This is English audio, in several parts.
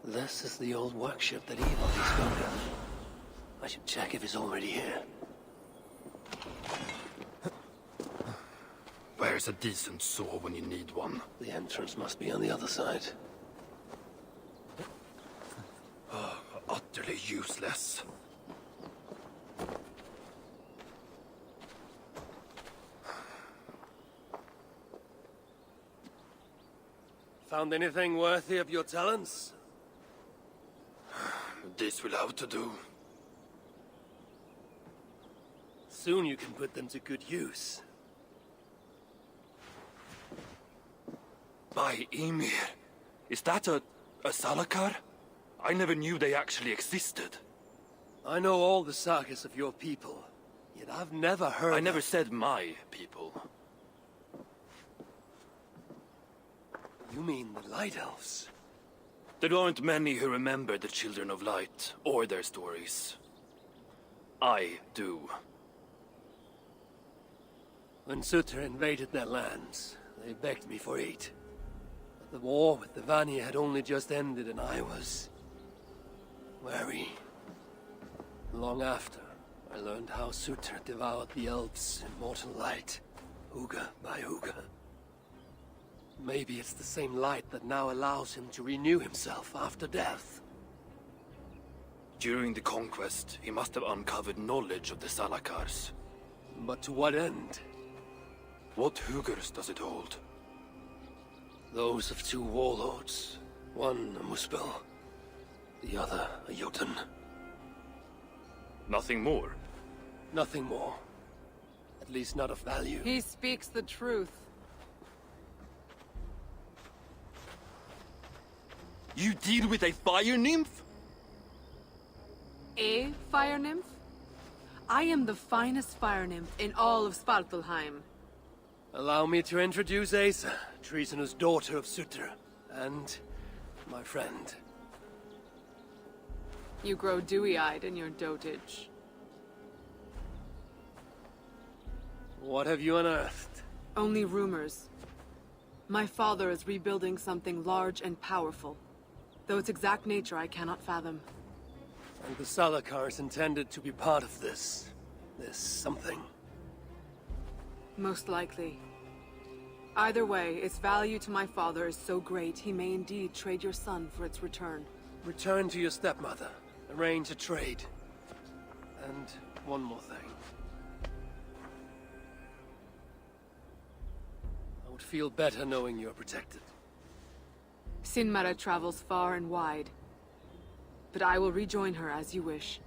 This is the old workshop that Evil spoke of. I should check if he's already here. Where's a decent saw when you need one? The entrance must be on the other side. Utterly useless. Found anything worthy of your talents? This will have to do. Soon you can put them to good use. By Ymir. Is that a Salakar? I never knew they actually existed. I know all the sagas of your people, yet I've never heard I never said my people. You mean the Light Elves? There aren't many who remember the Children of Light, or their stories. I do. When Sutter invaded their lands, they begged me for aid. But the war with the Vanir had only just ended and I was... wary. Long after, I learned how Sutter devoured the elves' immortal light, Huga by Huga. Maybe it's the same light that now allows him to renew himself after death. During the conquest, he must have uncovered knowledge of the Salakars. But to what end? What Hugars does it hold? Those of two warlords. One a Muspel, the other a Jotun. Nothing more? Nothing more. At least not of value. He speaks the truth. You deal with a fire nymph? A fire nymph? I am the finest fire nymph in all of Svartalheim. Allow me to introduce Asa, treasonous daughter of Sutter, and my friend. You grow dewy-eyed in your dotage. What have you unearthed? Only rumors. My father is rebuilding something large and powerful, though its exact nature I cannot fathom. And the Salakar is intended to be part of this something. Most likely. Either way, its value to my father is so great he may indeed trade your son for its return. Return to your stepmother. Arrange a trade. And one more thing. I would feel better knowing you're protected. Sinmara travels far and wide, but I will rejoin her as you wish.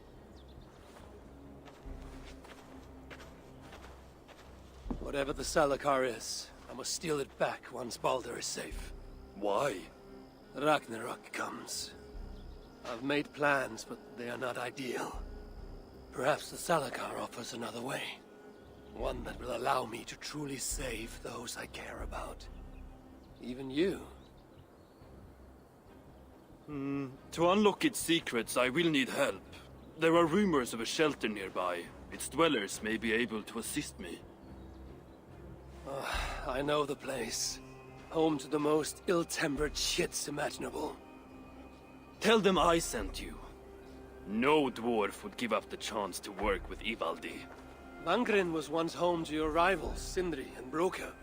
Whatever the Salakar is, I must steal it back once Baldur is safe. Why? Ragnarok comes. I've made plans, but they are not ideal. Perhaps the Salakar offers another way. One that will allow me to truly save those I care about. Even you. To unlock its secrets, I will need help. There are rumors of a shelter nearby. Its dwellers may be able to assist me. I know the place. Home to the most ill-tempered shits imaginable. Tell them I sent you. No dwarf would give up the chance to work with Ivaldi. Vangrin was once home to your rivals, Sindri and Broka.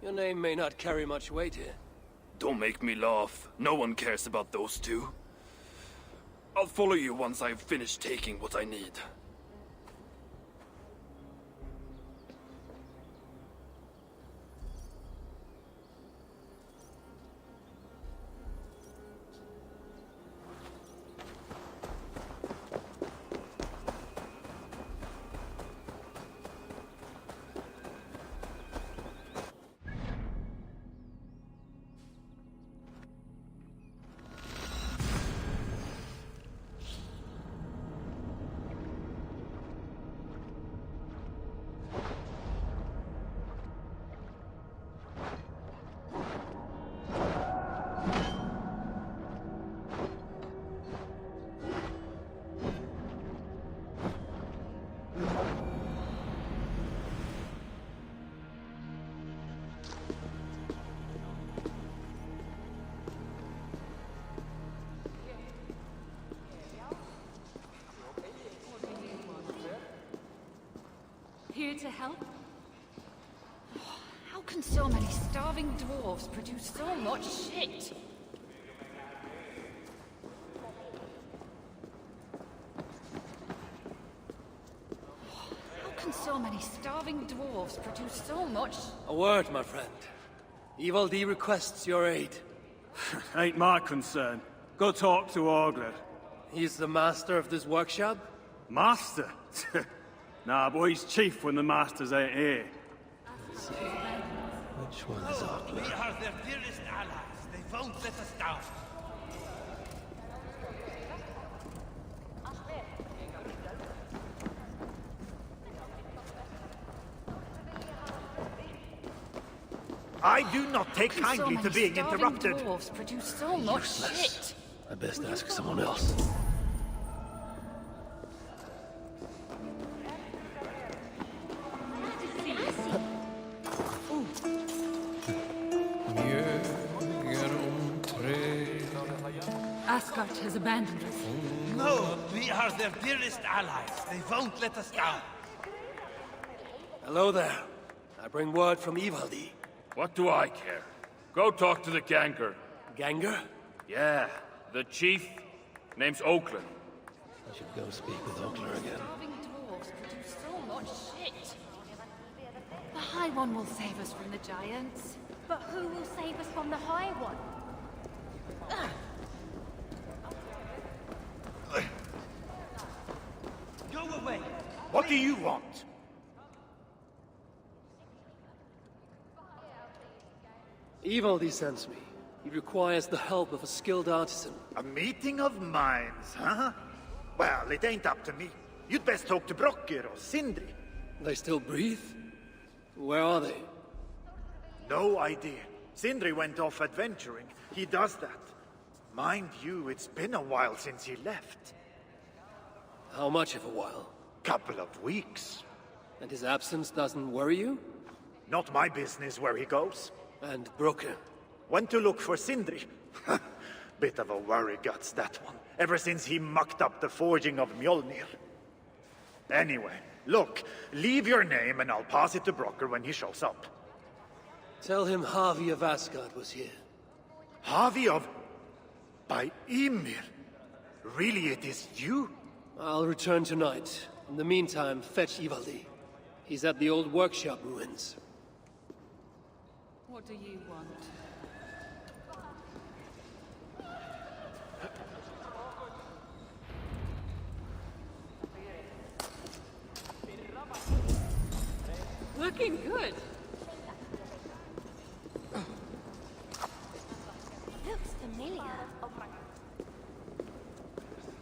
Your name may not carry much weight here. Don't make me laugh. No one cares about those two. I'll follow you once I've finished taking what I need. Here to help? How can so many starving dwarves produce so much shit? How can so many starving dwarves produce so much? A word, my friend. Ivaldi requests your aid. Ain't my concern. Go talk to Orgler. He's the master of this workshop? Master? Nah, boy, he's chief when the masters ain't here. Which one is Ogler? We are their dearest allies. They won't let us down. I do not take kindly to being interrupted. Dwarves produce so much shit. I best ask someone else. Asgard has abandoned us. No, we are their dearest allies. They won't let us down. Hello there. I bring word from Ivaldi. What do I care? Go talk to the Ganger. Ganger? Yeah, the chief. Name's Oakland. I should go speak with Ogler again. Starving dwarves produce so much shit. The High One will save us from the giants. But who will save us from the High One? Go away. What do you want? Ivaldi sends me. He requires the help of a skilled artisan. A meeting of minds, huh? Well, it ain't up to me. You'd best talk to Brokkr or Sindri. They still breathe? Where are they? No idea. Sindri went off adventuring. He does that. Mind you, it's been a while since he left. How much of a while? Couple of weeks. And his absence doesn't worry you? Not my business where he goes. And Brokkr? Went to look for Sindri. Bit of a worry guts, that one. Ever since he mucked up the forging of Mjolnir. Anyway, look, leave your name and I'll pass it to Brokkr when he shows up. Tell him Harvey of Asgard was here. Harvey of... by Ymir. Really, it is you? I'll return tonight. In the meantime, fetch Ivaldi. He's at the old workshop ruins. What do you want? Looking good. Looks familiar.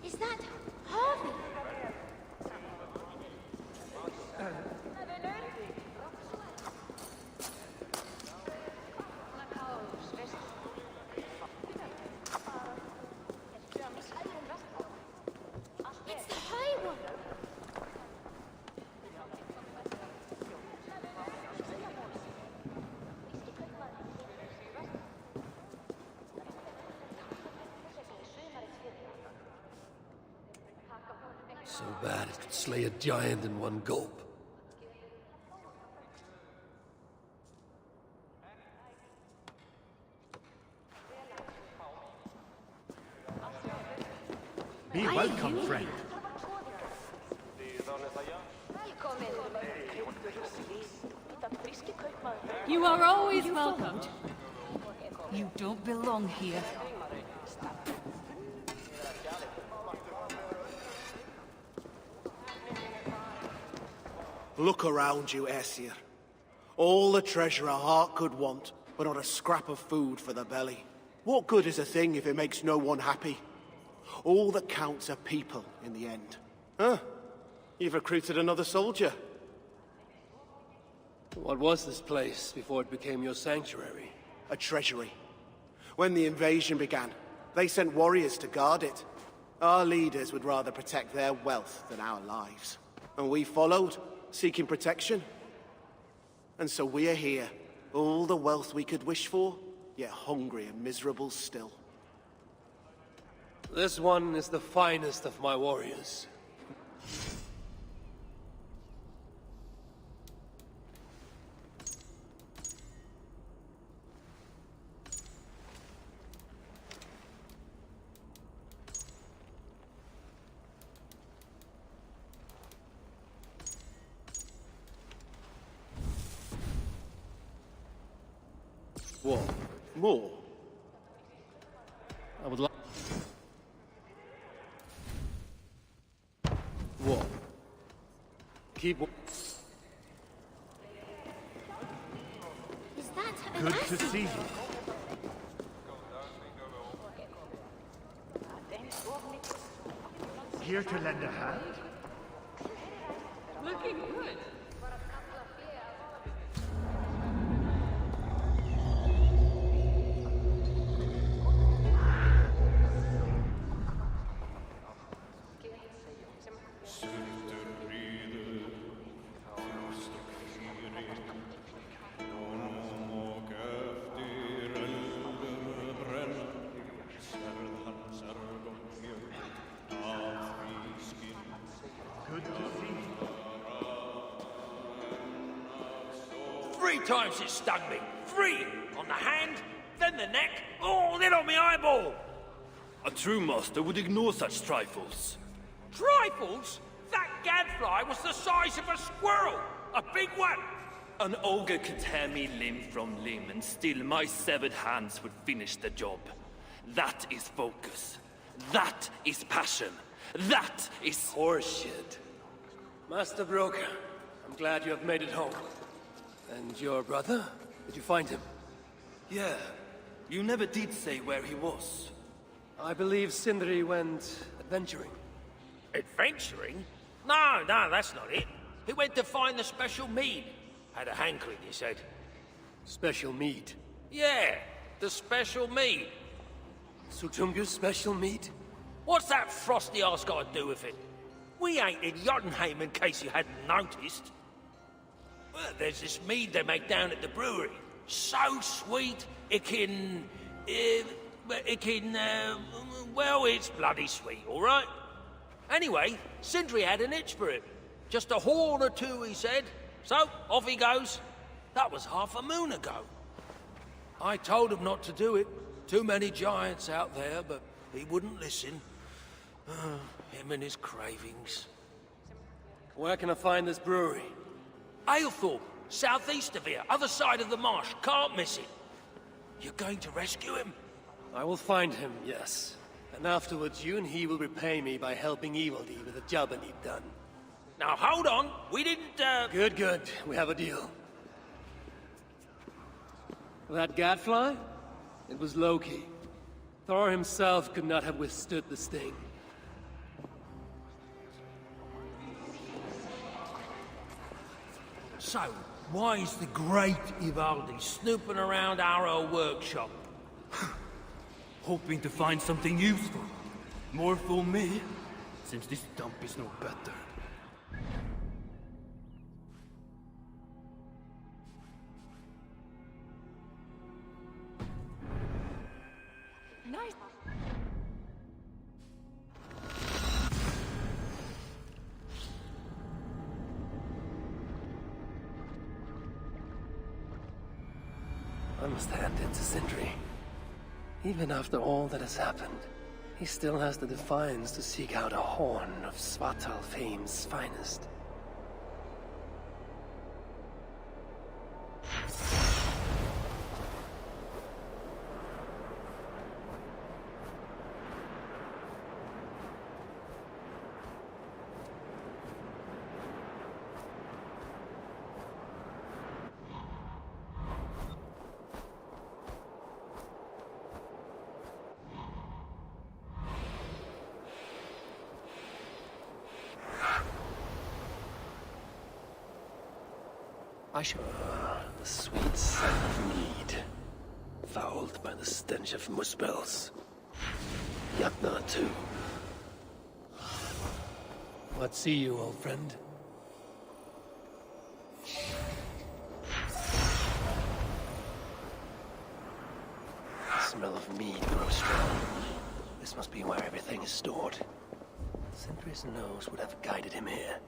Is that Harvey? It's the High One. So bad it could slay a giant in one gulp. Be welcome, friend. You are always welcomed. You don't belong here. Look around you, Aesir. All the treasure a heart could want, but not a scrap of food for the belly. What good is a thing if it makes no one happy? All that counts are people in the end. Huh? You've recruited another soldier. What was this place before it became your sanctuary? A treasury. When the invasion began, they sent warriors to guard it. Our leaders would rather protect their wealth than our lives. And we followed, seeking protection. And so we are here, all the wealth we could wish for, yet hungry and miserable still. This one is the finest of my warriors. What? More? I would like... What? Keep... Is that an Good to Aesir? see you. Here to lend a hand. Looking good. 3 times it stung me. 3! On the hand, then the neck, oh, then on my eyeball! A true master would ignore such trifles. Trifles? That gadfly was the size of a squirrel! A big one! An ogre could tear me limb from limb, and still my severed hands would finish the job. That is focus. That is passion. That is... Horseshit. Master Broker, I'm glad you have made it home. And your brother? Did you find him? Yeah. You never did say where he was. I believe Sindri went adventuring. Adventuring? No, that's not it. He went to find the special mead. Had a hankering, he said. Special mead. Yeah, the special mead. Sutunga's special mead? What's that frosty arse got to do with it? We ain't in Jotunheim, in case you hadn't noticed. Well, there's this mead they make down at the brewery. So sweet, well, it's bloody sweet, all right? Anyway, Sindri had an itch for it. Just a horn or two, he said. So, off he goes. That was half a moon ago. I told him not to do it. Too many giants out there, but he wouldn't listen. Him and his cravings. Where can I find this brewery? Ailthorpe, southeast of here, other side of the marsh. Can't miss it. You're going to rescue him? I will find him, yes. And afterwards, you and he will repay me by helping Evildeed with the job I need done. Now, hold on. We didn't, Good. We have a deal. That gadfly? It was Loki. Thor himself could not have withstood the sting. So, why is the great Ivaldi snooping around our old workshop? Hoping to find something useful. More for me, since this dump is no better. Nice. I must hand it to Sindri. Even after all that has happened, he still has the defiance to seek out a horn of Svartalfheim's finest. The sweet scent of mead, fouled by the stench of muspels. Yatna too. What see you, old friend? stored. Sindri's nose would have guided him here.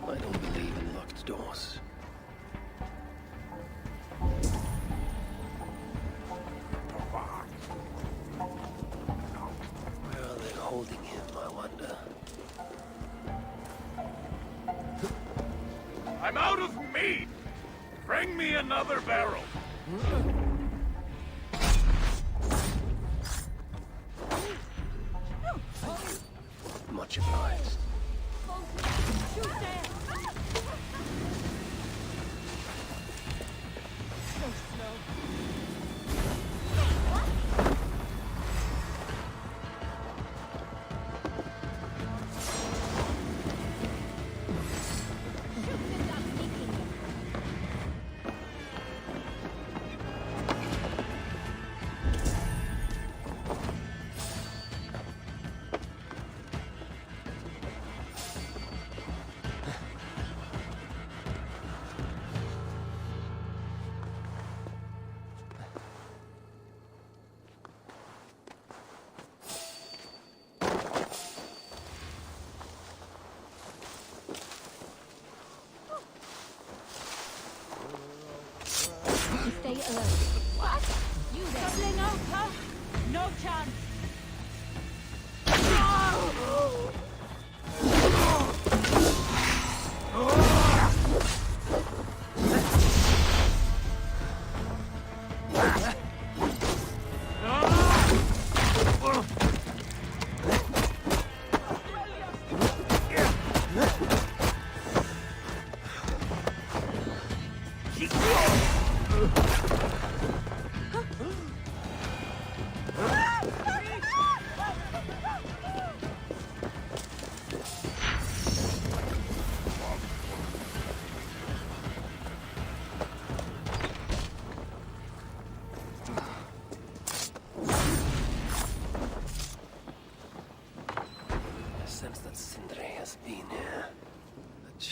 I don't believe in locked doors. Where are they holding him, I wonder? I'm out of meat! Bring me another barrel! Much obliged. Stay alert. What? You there? Doubling out, huh? No chance.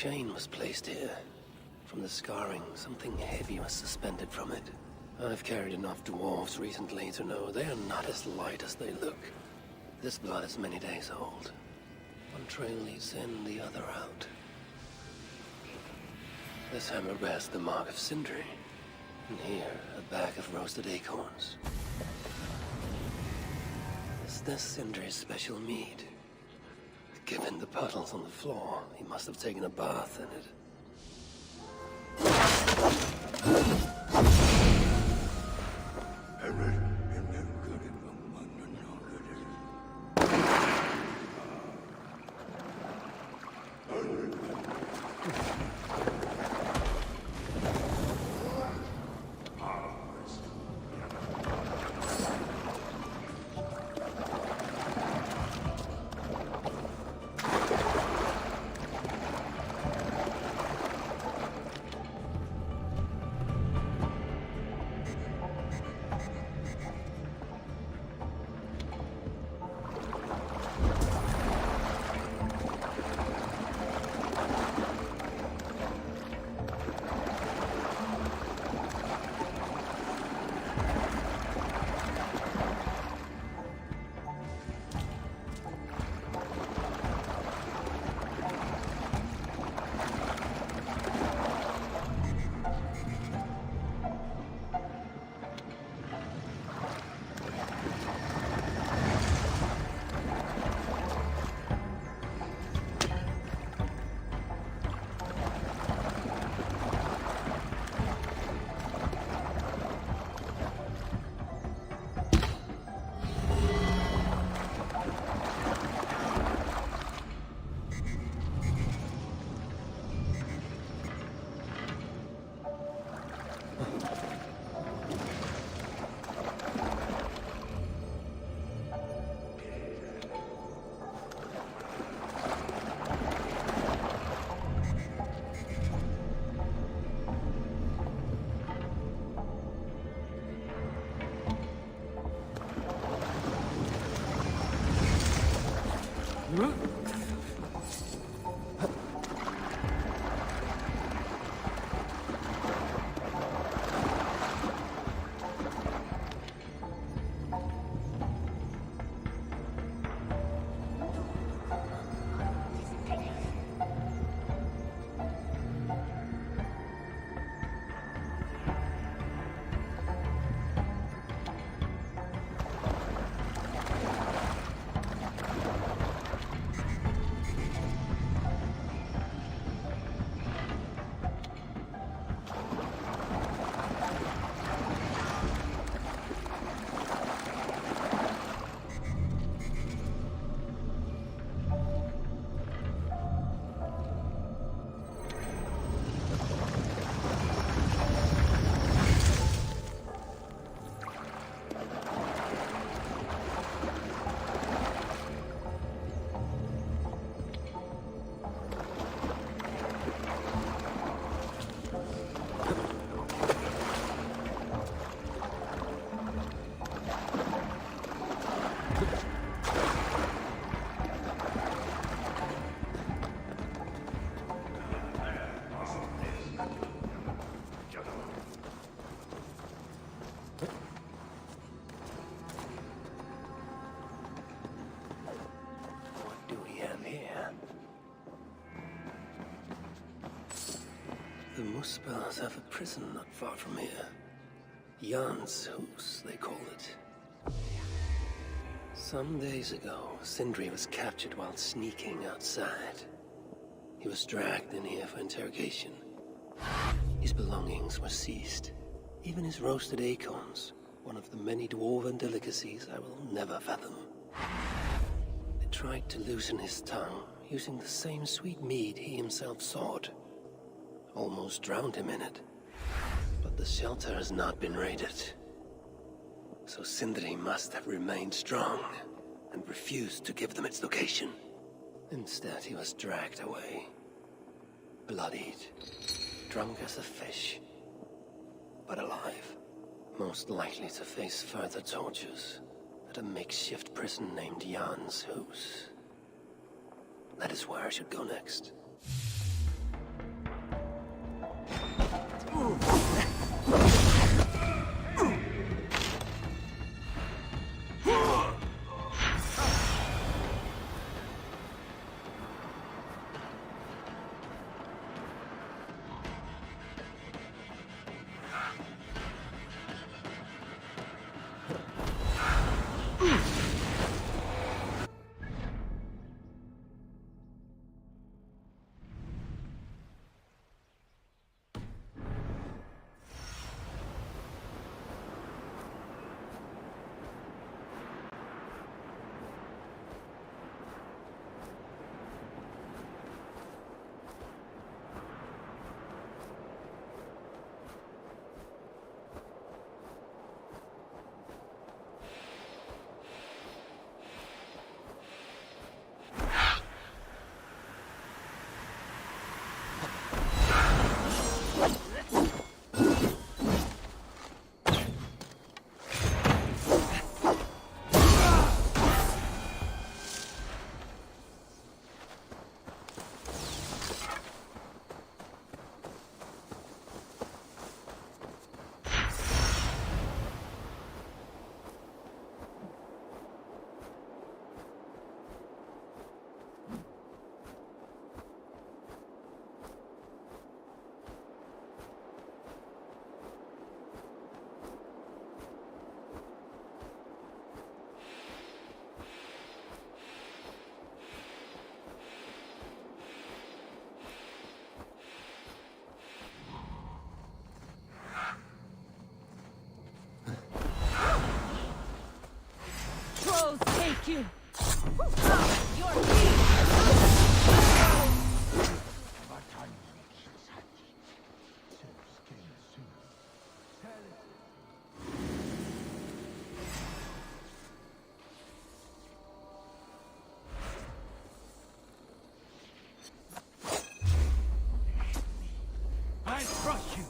chain was placed here. From the scarring, something heavy was suspended from it. I've carried enough dwarves recently to know they are not as light as they look. This blood is many days old. One trail leads in, the other out. This hammer bears the mark of Sindri. And here, a bag of roasted acorns. Is this Sindri's special mead? Given the puddles on the floor, he must have taken a bath in it. The Muspels have a prison not far from here. Jan's Hus, they call it. Some days ago, Sindri was captured while sneaking outside. He was dragged in here for interrogation. His belongings were seized. Even his roasted acorns, one of the many dwarven delicacies I will never fathom. They tried to loosen his tongue, using the same sweet mead he himself sought. Almost drowned him in it. But the shelter has not been raided. So Sindri must have remained strong and refused to give them its location. Instead, he was dragged away. Bloodied, drunk as a fish, but alive. Most likely to face further tortures at a makeshift prison named Jan's Hus. That is where I should go next. Take you. I trust you.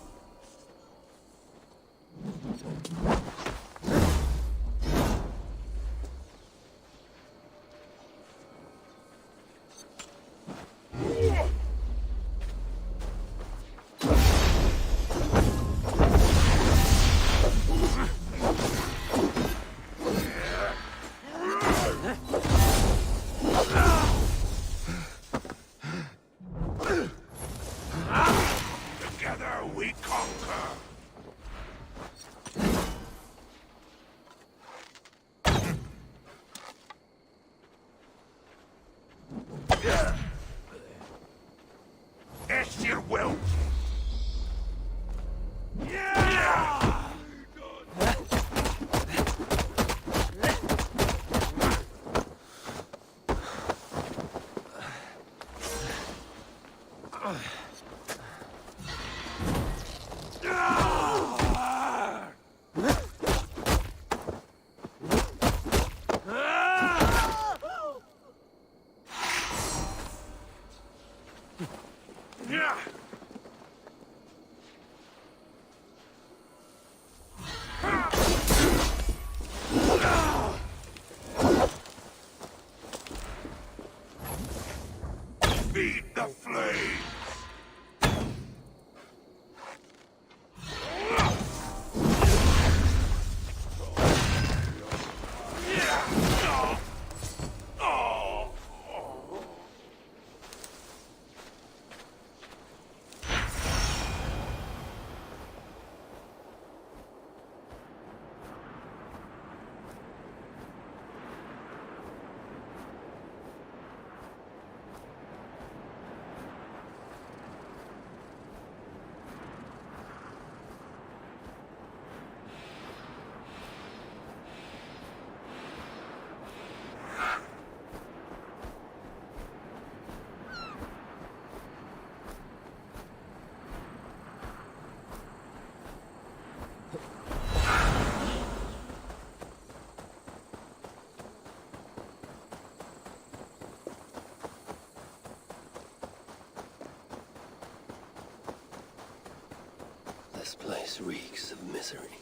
place reeks of misery.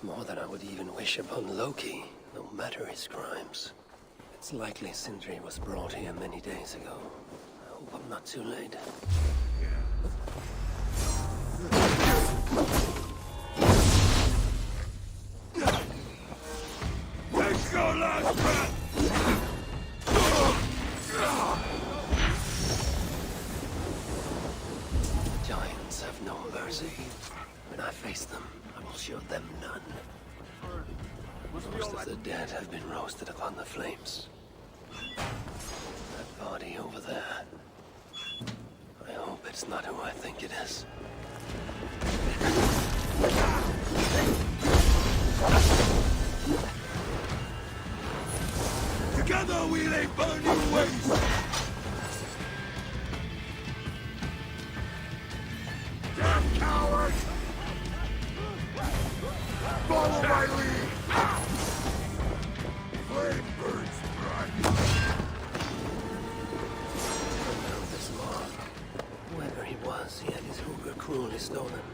More than I would even wish upon Loki, no matter his crimes. It's likely Sindri was brought here many days ago. I hope I'm not too late. Let's go, last man! Giants have no mercy. When I face them, I will show them none. Most of the dead have been roasted upon the flames. That body over there. I hope it's not who I think it is. Together we lay burning waste! Damn coward! Follow my lead! Flame burns bright! This mob. Whoever he was, he had his Hooger cruelly stolen.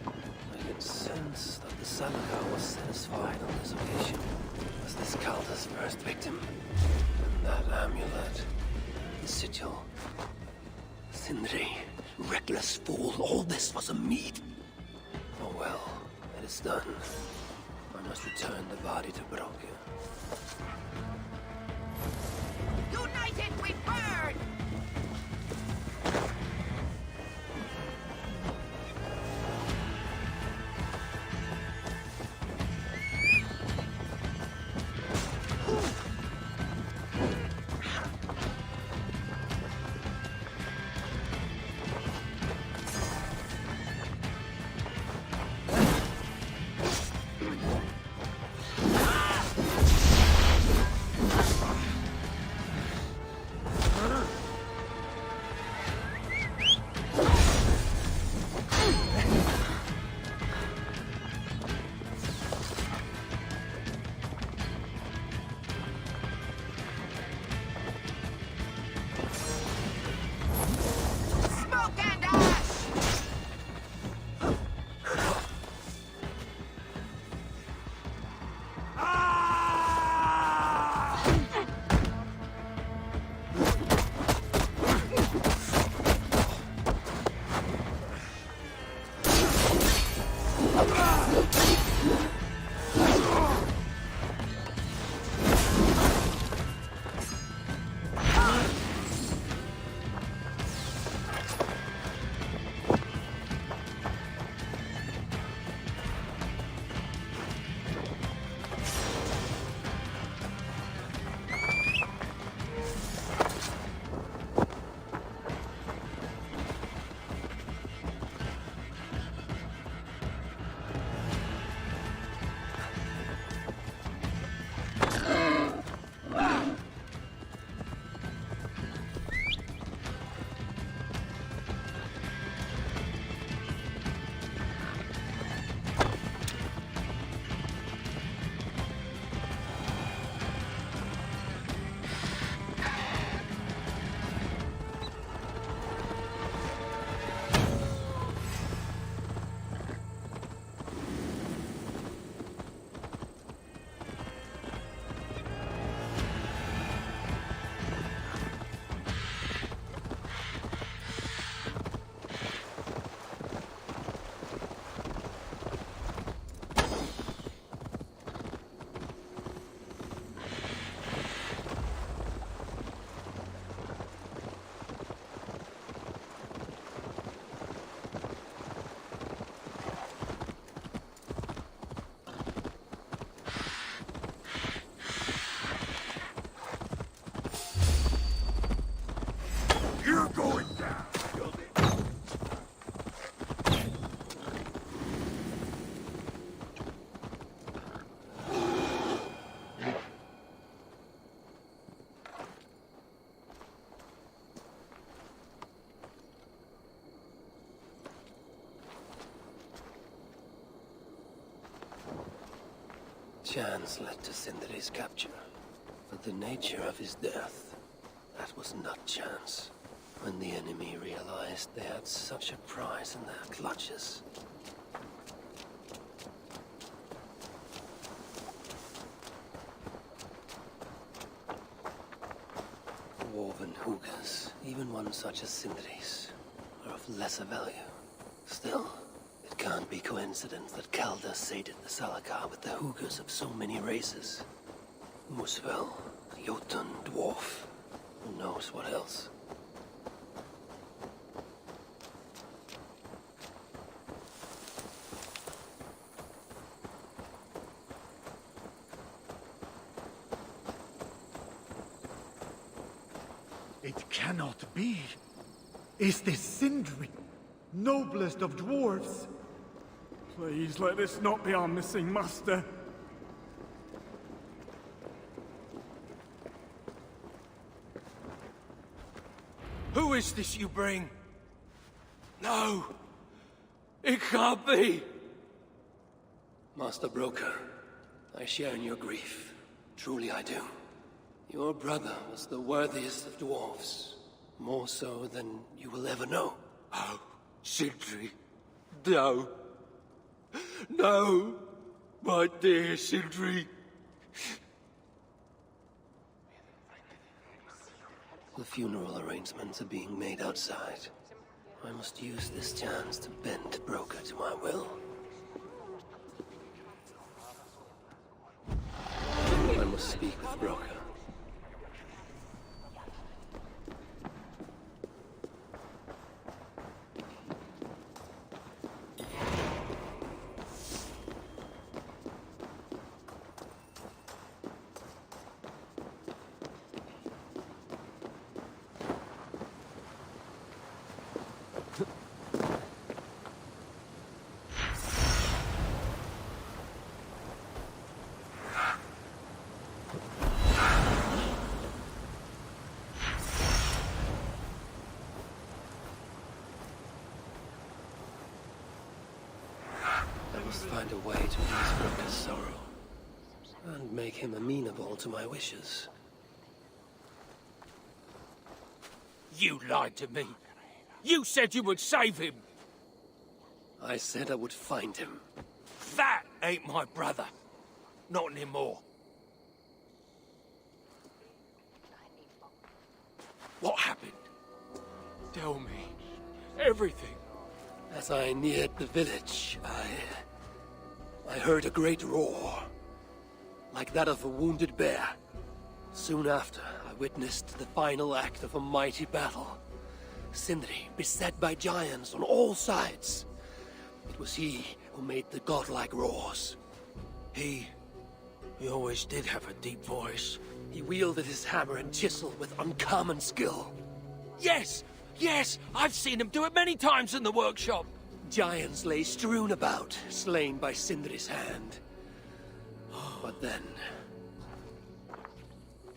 I can sense that the Sun God was satisfied on this occasion. Was this cult's first victim? And that amulet, the sigil. Sindri, reckless fool, all this was a meat. Oh well, it is done. I must return the body to Broke. United we burn! You're going down! Chance led to Sindri's capture, but the nature of his death, that was not chance. When the enemy realized they had such a prize in their clutches. Dwarven hookahs, even one such as Sindri's, are of lesser value. Still, it can't be coincidence that Calder sated the Salakar with the hookahs of so many races. Muspel, Jotun, Dwarf, who knows what else. It cannot be. Is this Sindri, noblest of dwarves? Please, let this not be our missing master. Who is this you bring? No! It can't be! Master Broker, I share in your grief. Truly I do. Your brother was the worthiest of dwarves. More so than you will ever know. Oh, Sindri. No. No! My dear Sindri. The funeral arrangements are being made outside. I must use this chance to bend Broker to my will. I must speak with Broker. I must find a way to ease Broker's sorrow, and make him amenable to my wishes. You lied to me. You said you would save him. I said I would find him. That ain't my brother. Not anymore. What happened? Tell me. Everything. As I neared the village, I heard a great roar, like that of a wounded bear. Soon after, I witnessed the final act of a mighty battle. Sindri beset by giants on all sides. It was he who made the godlike roars. He always did have a deep voice. He wielded his hammer and chisel with uncommon skill. Yes! Yes! I've seen him do it many times in the workshop. Giants lay strewn about, slain by Sindri's hand. But then,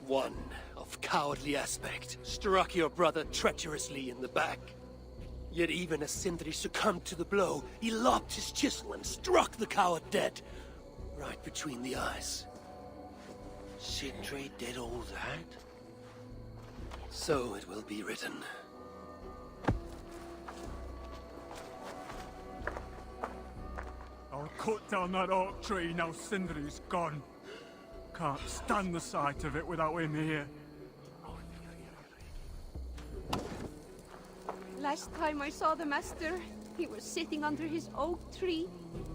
one of cowardly aspect struck your brother treacherously in the back. Yet even as Sindri succumbed to the blow, he lopped his chisel and struck the coward dead, right between the eyes. Sindri did all that? So it will be written. I'll cut down that oak tree now Sindri's gone. Can't stand the sight of it without him here. Last time I saw the master, he was sitting under his oak tree,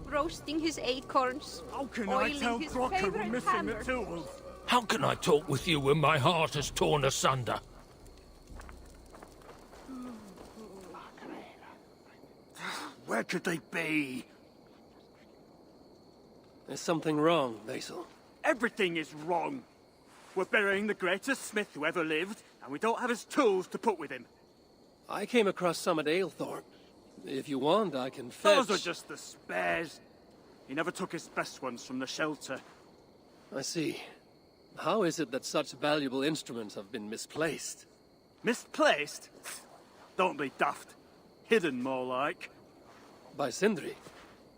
roasting his acorns. How can I oiling tell his Brocker we're favorite missing hammer. the tools? How can I talk with you when my heart is torn asunder? Where could they be? There's something wrong, Basil. Everything is wrong. We're burying the greatest smith who ever lived, and we don't have his tools to put with him. I came across some at Aylthorpe. If you want, I can fetch... Those are just the spares. He never took his best ones from the shelter. I see. How is it that such valuable instruments have been misplaced? Misplaced? Don't be daft. Hidden, more like. By Sindri?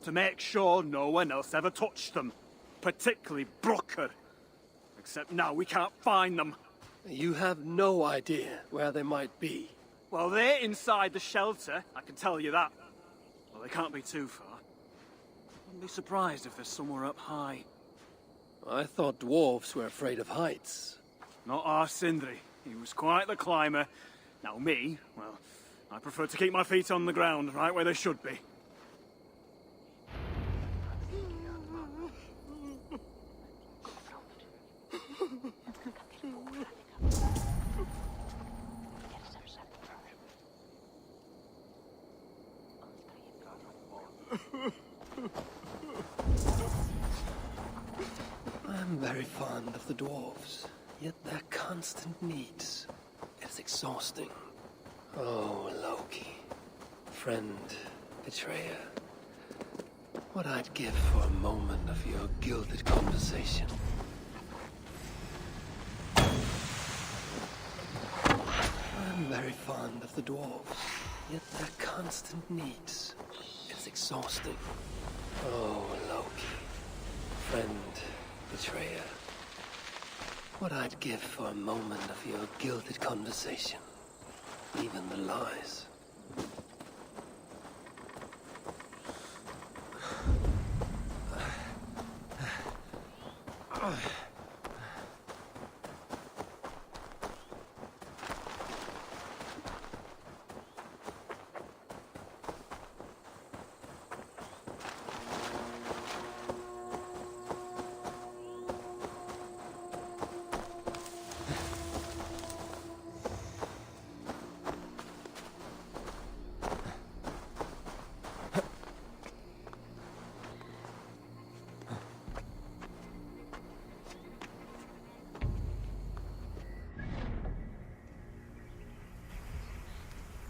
To make sure no one else ever touched them. Particularly Brocker. Except now we can't find them. You have no idea where they might be. Well, they're inside the shelter, I can tell you that. Well, they can't be too far. Wouldn't be surprised if they're somewhere up high. I thought dwarves were afraid of heights. Not our Sindri. He was quite the climber. Now me, well, I prefer to keep my feet on the ground, right where they should be. I'm very fond of the dwarves, yet their constant needs. It is exhausting. Oh, Loki. Friend, betrayer. What I'd give for a moment of your gilded conversation. I'm very fond of the dwarves, yet their constant needs. It is exhausting. Oh, Loki. Friend, betrayer. What I'd give for a moment of your gilded conversation. Even the lies.